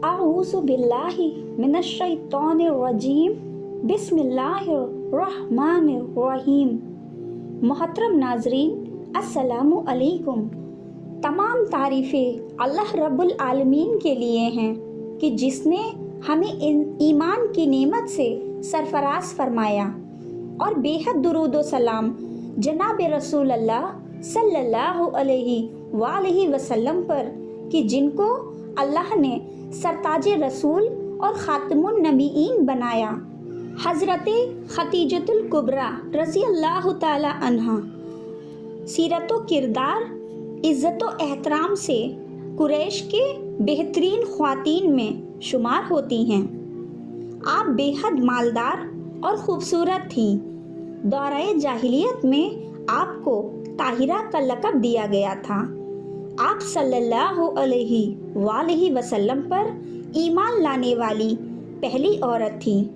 अऊज़ु बिल्लाहि मिनश्शैतानिर्रजीम बिस्मिल्लाहिर्रहमानिर्रहीम। मोहतरम नाजरीन, अस्सलामु अलैकुम। तमाम तारीफ़ें अल्लाह रब्बुल आलमीन के लिए हैं कि जिसने हमें ईमान की नेमत से सरफराज फरमाया, और बेहद दुरूद व सलाम जनाब रसूल अल्लाह सल्लल्लाहु अलैहि वसल्लम पर कि जिनको अल्लाह ने सरताज रसूल और ख़ातमुन नबीईन बनाया। हज़रत खतीजतुल कुबरा रज़ी अल्लाह ताला अन्हा सीरत व किरदार, इज़्ज़त व एहतराम से कुरैश के बेहतरीन ख़्वातीन में शुमार होती हैं। आप बेहद मालदार और ख़ूबसूरत थीं। दौराए जाहिलियत में आपको ताहिरा का लक़ब दिया गया था। आप सल्लल्लाहु अलैहि वसल्लम पर ईमान लाने वाली पहली औरत थी।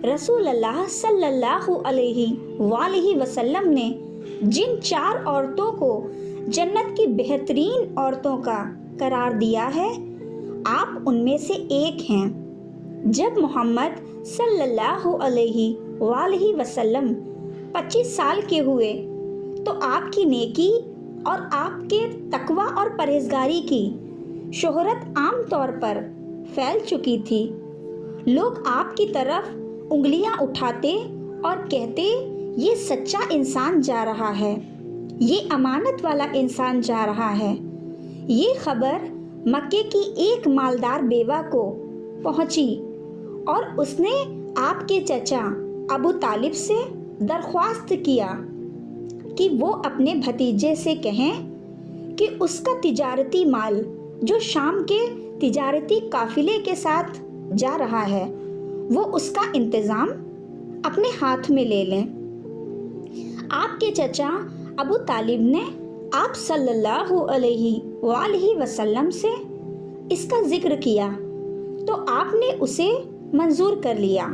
रसूल अल्लाह सल्लल्लाहु अलैहि वसल्लम ने जिन 4 औरतों को जन्नत की बेहतरीन औरतों का करार दिया है, आप उनमें से एक हैं। जब मोहम्मद सल्लल्लाहु अलैहि वसल्लम 25 साल के हुए तो आपकी नेकी और आपके तकवा और परहेजगारी की शोहरत आम तौर पर फैल चुकी थी। लोग आपकी तरफ उंगलियां उठाते और कहते, ये सच्चा इंसान जा रहा है, ये अमानत वाला इंसान जा रहा है। ये खबर मक्के की एक मालदार बेवा को पहुंची और उसने आपके चचा अबू तालिब से दरख्वास्त किया कि वो अपने भतीजे से कहें कि उसका तिजारती माल जो शाम के तिजारती काफिले के साथ जा रहा है, वो उसका इंतज़ाम अपने हाथ में ले लें। आपके चचा अबू तालिब ने आप सल्लल्लाहु अलैहि वसल्लम से इसका जिक्र किया तो आपने उसे मंजूर कर लिया।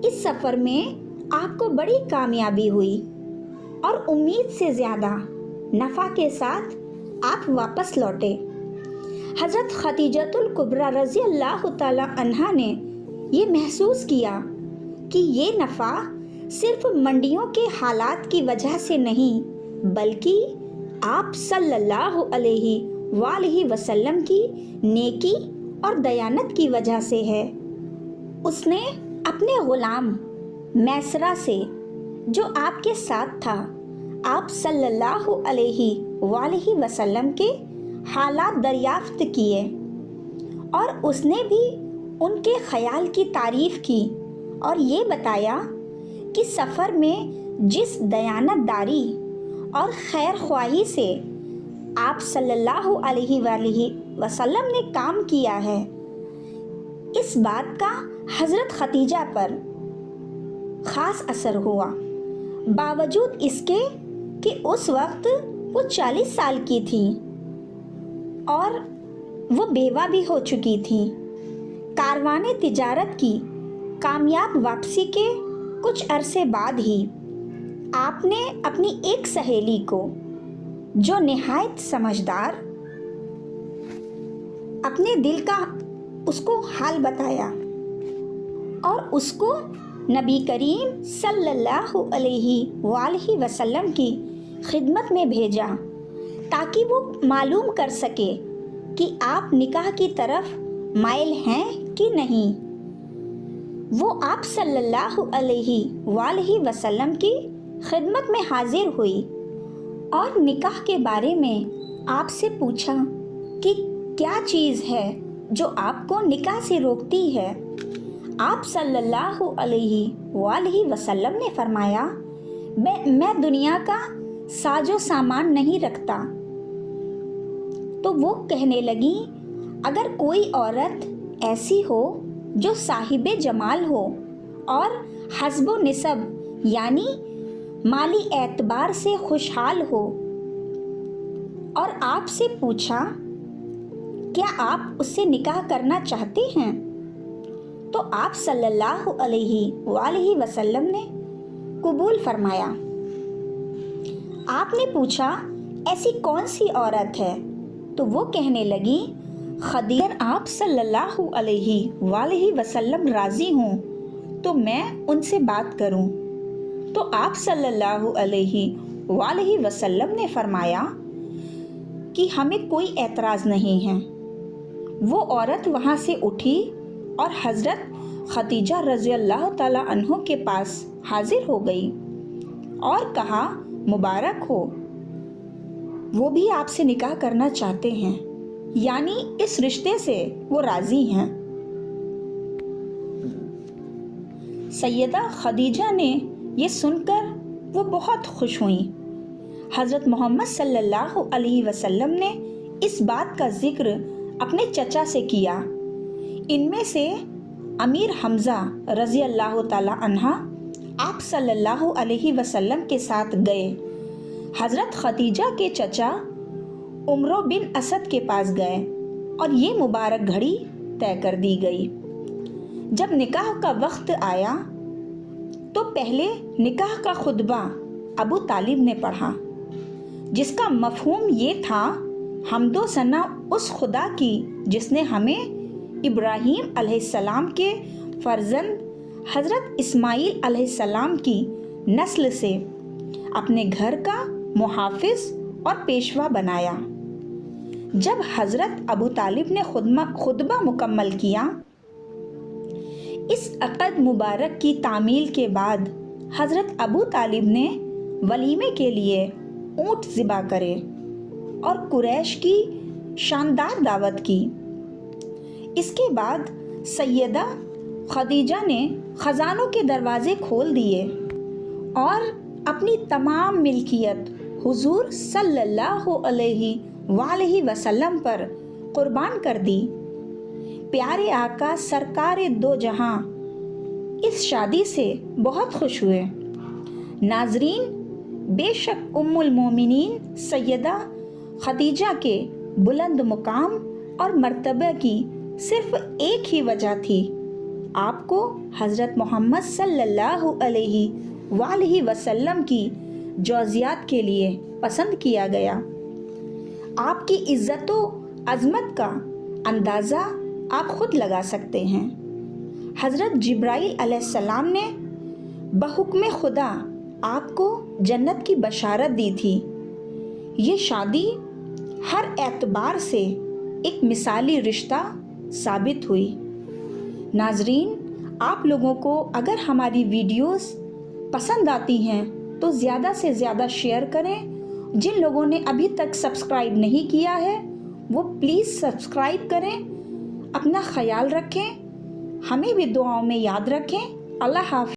इस सफ़र में आपको बड़ी कामयाबी हुई और उम्मीद से ज़्यादा नफ़ा के साथ आप वापस लौटे। हज़रत खतीजतुल कुबरा रज़ी अल्लाह ताला अन्हा ने ये महसूस किया कि ये नफ़ा सिर्फ मंडियों के हालात की वजह से नहीं, बल्कि आप सल्लल्लाहु अलैहि वसल्लम की नेकी और दयानत की वजह से है। उसने अपने ग़ुलाम मैसरा से, जो आपके साथ था, आप सल्लल्लाहु अलैहि वसल्लम के हालात दरियाफ्त किए और उसने भी उनके ख़याल की तारीफ़ की और ये बताया कि सफ़र में जिस दयानतदारी और खैर ख्वाही से आप सल्लल्लाहु अलैहि वसल्लम ने काम किया है, इस बात का हज़रत खतीजा पर ख़ास असर हुआ। बावजूद इसके कि उस वक्त वो 40 साल की थी और वो बेवा भी हो चुकी थी। कारवाने तिजारत की कामयाब वापसी के कुछ अरसे बाद ही आपने अपनी एक सहेली को, जो निहायत समझदार, अपने दिल का उसको हाल बताया और उसको नबी करीम सल्लल्लाहु अलैहि वसल्लम की खिदमत में भेजा ताकि वो मालूम कर सके कि आप निकाह की तरफ माइल हैं कि नहीं। वो आप सल्लल्लाहु अलैहि वसल्लम की खिदमत में हाजिर हुई और निकाह के बारे में आपसे पूछा कि क्या चीज़ है जो आपको निकाह से रोकती है। आप सल्लल्लाहु अलैहि वसल्लम ने फरमाया, मैं दुनिया का साजो सामान नहीं रखता। तो वो कहने लगी, अगर कोई औरत ऐसी हो जो साहिबे जमाल हो और हस्बो निसब यानी माली एतबार से खुशहाल हो, और आपसे पूछा क्या आप उससे निकाह करना चाहते हैं, तो आप सल्लल्लाहु अलैहि वसल्लम ने कबूल फरमाया। आपने पूछा ऐसी कौन सी औरत है, तो वो कहने लगी खदीजा, आप सल्लल्लाहु अलैहि वसल्लम राजी हों तो मैं उनसे बात करूं। तो आप सल्लल्लाहु अलैहि वसल्लम ने फरमाया कि हमें कोई एतराज़ नहीं है। वो औरत वहाँ से उठी और हज़रत खदीजा रज़ियल्लाहु ताला अन्हो के पास हाजिर हो गई और कहा, मुबारक हो, वो भी आपसे निकाह करना चाहते हैं, यानी इस रिश्ते से वो राज़ी हैं। सैयदा खदीजा ने ये सुनकर वो बहुत खुश हुई। हज़रत मोहम्मद सल्लल्लाहु अलैहि वसल्लम ने इस बात का जिक्र अपने चचा से किया। इनमें से अमीर हमज़ा रज़ी अल्लाह ताला अन्हा आप सल्लल्लाहु अलैहि वसल्लम के साथ गए। हज़रत खदीजा के चचा उमरो बिन असद के पास गए और ये मुबारक घड़ी तय कर दी गई। जब निकाह का वक्त आया तो पहले निकाह का खुतबा अबू तालिब ने पढ़ा, जिसका मफहूम ये था, हम्दो सना उस खुदा की जिसने हमें इब्राहीम अलैहिस्सलाम के फर्जंद हज़रत इस्माईल अलैहिस्सलाम की नस्ल से अपने घर का मुहाफिज और पेशवा बनाया। जब हज़रत अबू तालिब ने खुतबा मुकम्मल किया, इस अक़द मुबारक की तामील के बाद हज़रत अबू तालिब ने वलीमे के लिए ऊँट ज़िबा करे और कुरैश की शानदार दावत की। इसके बाद सैयदा खदीजा ने ख़ज़ानों के दरवाज़े खोल दिए और अपनी तमाम मिल्कियत हुजूर सल्लल्लाहु अलैहि वसल्लम पर कुर्बान कर दी। प्यारे आका सरकारे दो जहां इस शादी से बहुत खुश हुए। नाजरीन, बेशक उम्मुल मोमिनीन सैयदा खदीजा के बुलंद मुकाम और मर्तबे की सिर्फ एक ही वजह थी, आपको हज़रत मोहम्मद सल्लल्लाहु अलैहि वसल्लम की जौजियात के लिए पसंद किया गया। आपकी इज़्ज़तो अज़मत का अंदाज़ा आप खुद लगा सकते हैं। हज़रत जिब्राईल अलैहिस्सलाम ने बहुक्म खुदा आपको जन्नत की बशारत दी थी। ये शादी हर एतबार से एक मिसाली रिश्ता साबित हुई। नाजरीन, आप लोगों को अगर हमारी वीडियोस पसंद आती हैं तो ज़्यादा से ज़्यादा शेयर करें। जिन लोगों ने अभी तक सब्सक्राइब नहीं किया है वो प्लीज़ सब्सक्राइब करें। अपना ख्याल रखें, हमें भी दुआओं में याद रखें। अल्लाह हाफ़िज़।